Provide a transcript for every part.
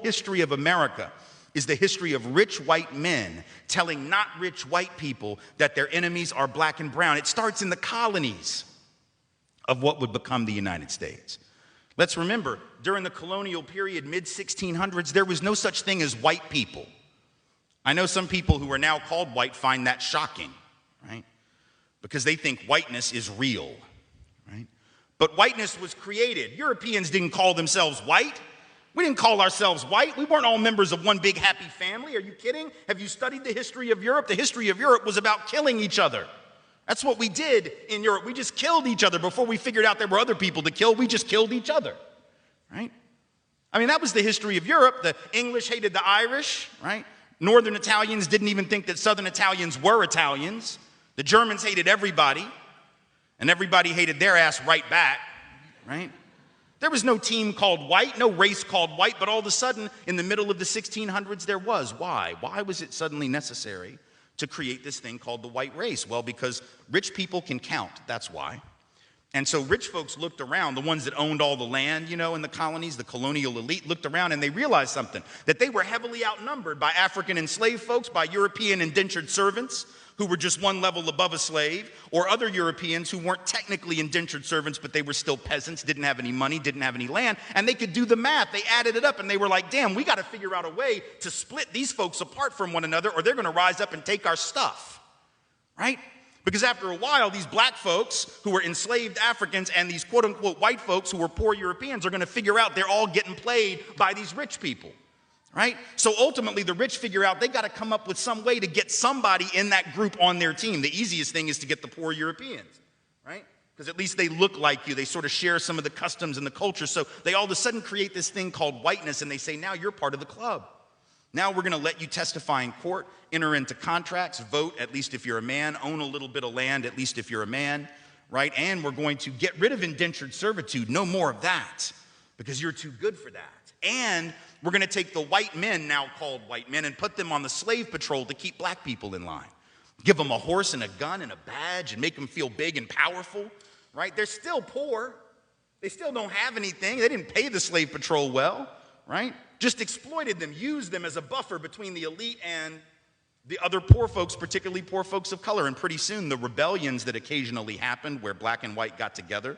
history of America is the history of rich white men telling not rich white people that their enemies are black and brown. It starts in the colonies of what would become the United States. Let's remember, during the colonial period, mid-1600s, there was no such thing as white people. I know some people who are now called white find that shocking, right? Because they think whiteness is real, right? But whiteness was created. Europeans didn't call themselves white. We didn't call ourselves white. We weren't all members of one big happy family. Are you kidding? Have you studied the history of Europe? The history of Europe was about killing each other. That's what we did in Europe. We just killed each other before we figured out there were other people to kill. We just killed each other, right? I mean, that was the history of Europe. The English hated the Irish, right? Northern Italians didn't even think that Southern Italians were Italians. The Germans hated everybody, and everybody hated their ass right back, right? There was no team called white, no race called white, but all of a sudden, in the middle of the 1600s, there was. Why? Why was it suddenly necessary to create this thing called the white race? Well, because rich people can count, that's why. And so rich folks looked around, the ones that owned all the land, you know, in the colonies, the colonial elite looked around and they realized something, that they were heavily outnumbered by African enslaved folks, by European indentured servants who were just one level above a slave, or other Europeans who weren't technically indentured servants, but they were still peasants, didn't have any money, didn't have any land, and they could do the math. They added it up and they were like, damn, we got to figure out a way to split these folks apart from one another or they're going to rise up and take our stuff, right? Because after a while, these black folks who were enslaved Africans and these quote unquote white folks who were poor Europeans are going to figure out they're all getting played by these rich people, right? So ultimately the rich figure out they got to come up with some way to get somebody in that group on their team. The easiest thing is to get the poor Europeans, right? Because at least they look like you. They sort of share some of the customs and the culture. So they all of a sudden create this thing called whiteness and they say, now you're part of the club. Now we're going to let you testify in court, enter into contracts, vote, at least if you're a man, own a little bit of land, at least if you're a man, right? And we're going to get rid of indentured servitude, no more of that, because you're too good for that. And we're going to take the white men, now called white men, and put them on the slave patrol to keep black people in line. Give them a horse and a gun and a badge and make them feel big and powerful, right? They're still poor. They still don't have anything. They didn't pay the slave patrol well, right? Just exploited them, used them as a buffer between the elite and the other poor folks, particularly poor folks of color. And pretty soon, the rebellions that occasionally happened where black and white got together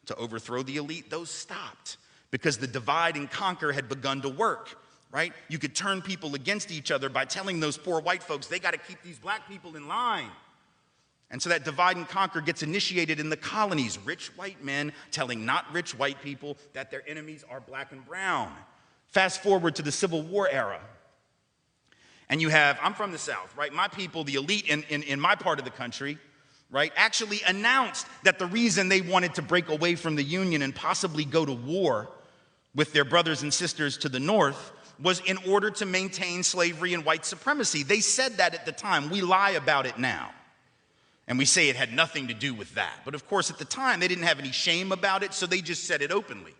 to overthrow the elite, those stopped because the divide and conquer had begun to work, right? You could turn people against each other by telling those poor white folks, they got to keep these black people in line. And so that divide and conquer gets initiated in the colonies, rich white men telling not rich white people that their enemies are black and brown. Fast forward to the Civil War era, and you have, I'm from the South, right? My people, the elite in my part of the country, right, actually announced that the reason they wanted to break away from the Union and possibly go to war with their brothers and sisters to the North was in order to maintain slavery and white supremacy. They said that at the time. We lie about it now. And we say it had nothing to do with that. But of course, at the time, they didn't have any shame about it, so they just said it openly.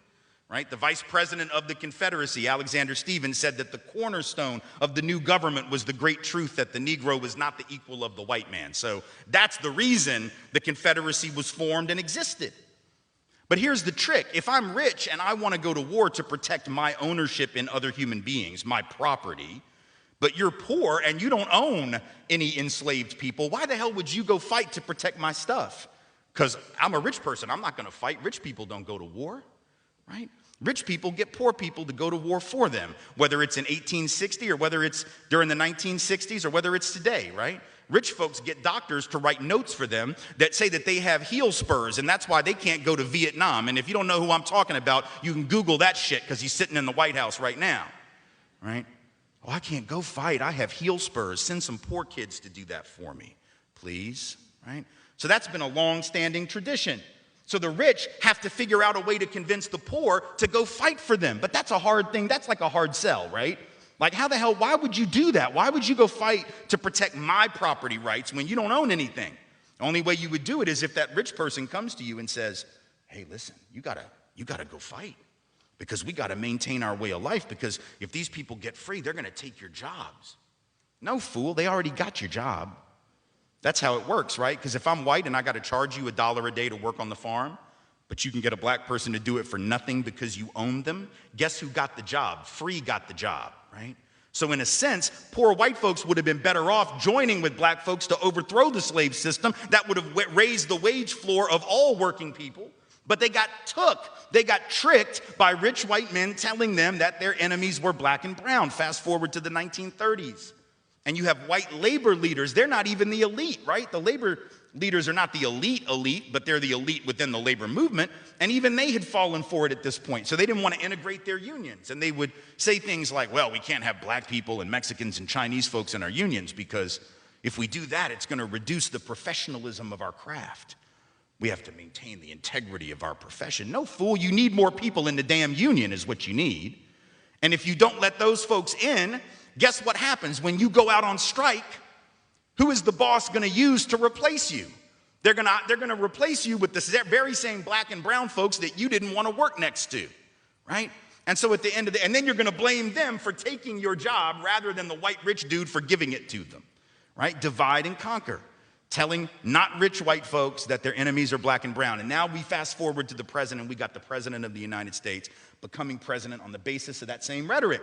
Right? The vice president of the Confederacy, Alexander Stephens, said that the cornerstone of the new government was the great truth that the Negro was not the equal of the white man. So that's the reason the Confederacy was formed and existed. But here's the trick. If I'm rich and I want to go to war to protect my ownership in other human beings, my property, but you're poor and you don't own any enslaved people, why the hell would you go fight to protect my stuff? Because I'm a rich person. I'm not going to fight. Rich people don't go to war. Right? Rich people get poor people to go to war for them, whether it's in 1860 or whether it's during the 1960s or whether it's today, right? Rich folks get doctors to write notes for them that say that they have heel spurs and that's why they can't go to Vietnam. And if you don't know who I'm talking about, you can Google that shit because he's sitting in the White House right now, right? Oh, I can't go fight. I have heel spurs. Send some poor kids to do that for me, please, right? So that's been a long-standing tradition. So the rich have to figure out a way to convince the poor to go fight for them. But that's a hard thing. That's like a hard sell, right? Like how the hell, why would you do that? Why would you go fight to protect my property rights when you don't own anything? The only way you would do it is if that rich person comes to you and says, hey, listen, you gotta go fight because we gotta maintain our way of life because if these people get free, they're gonna take your jobs. No, fool, they already got your job. That's how it works, right? Because if I'm white and I got to charge you $1 a day to work on the farm, but you can get a black person to do it for nothing because you own them. Guess who got the job? Free got the job, right? So in a sense, poor white folks would have been better off joining with black folks to overthrow the slave system. That would have raised the wage floor of all working people. But they got tricked by rich white men telling them that their enemies were black and brown. Fast forward to the 1930s. And you have white labor leaders. They're not even the elite, right? The labor leaders are not the elite, but they're the elite within the labor movement. And even they had fallen for it at this point. So they didn't want to integrate their unions. And they would say things like, well, we can't have black people and Mexicans and Chinese folks in our unions because if we do that, it's going to reduce the professionalism of our craft. We have to maintain the integrity of our profession. No, fool, you need more people in the damn union is what you need. And if you don't let those folks in, guess what happens when you go out on strike? Who is the boss going to use to replace you? They're going to replace you with the very same black and brown folks that you didn't want to work next to, right? And so at the end of and then you're going to blame them for taking your job rather than the white rich dude for giving it to them, right? Divide and conquer. Telling not rich white folks that their enemies are black and brown. And now we fast forward to the president. We got the president of the United States becoming president on the basis of that same rhetoric.